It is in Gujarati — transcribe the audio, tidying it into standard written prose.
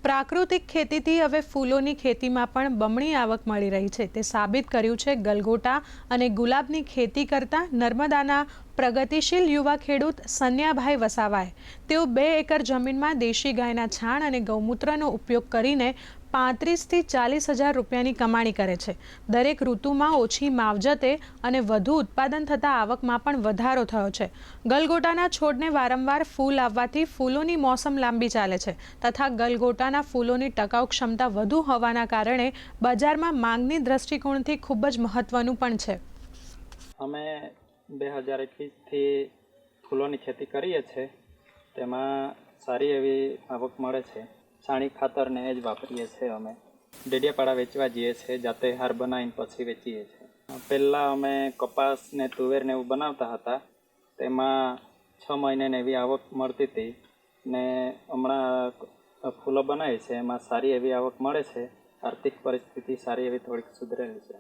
પ્રાકૃતિક ખેતીથી હવે ફૂલોની ખેતીમાં પણ બમણી આવક મળી રહી છે તે સાબિત કર્યું છે ગલગોટા અને ગુલાબની ખેતી કરતા નર્મદાના પ્રગતિશીલ યુવા ખેડૂત સન્યાભાઈ વસાવાએ। તેઓ 2 એકર જમીનમાં દેશી ગાયના છાણ અને ગૌમૂત્રનો ઉપયોગ કરીને 35 થી 40 હજાર રૂપિયાની કમાણી કરે છે। દરેક ઋતુમાં ઓછી માવજતે અને વધુ ઉત્પાદન થતા આવકમાં પણ વધારો થયો છે। ગલગોટાના છોડને વારંવાર ફૂલ આવવાથી ફૂલોની મોસમ લાંબી ચાલે છે તથા ગલગોટાના ફૂલોની ટકાઉ ક્ષમતા વધુ હોવાના કારણે બજારમાં માંગની દ્રષ્ટિકોણથી ખૂબ જ મહત્વનું પણ છે। અમે 2021 થી ફૂલોની ખેતી કરીએ છીએ, તેમાં સારી એવી આવક મળે છે। છાણી ખાતર ને જ વાપરીએ છીએ। અમે ડેડિયાપાડા વેચવા જઈએ છીએ, જાતે હાર બનાવીને પછી વેચીએ છીએ। પહેલાં અમે કપાસ ને તુવેર ને એવું બનાવતા હતા, તેમાં 6 મહિને એવી આવક મળતી હતી ને હમણાં ફૂલો બનાવીએ છીએ, એમાં સારી એવી આવક મળે છે। આર્થિક પરિસ્થિતિ સારી એવી થોડીક સુધરેલી છે।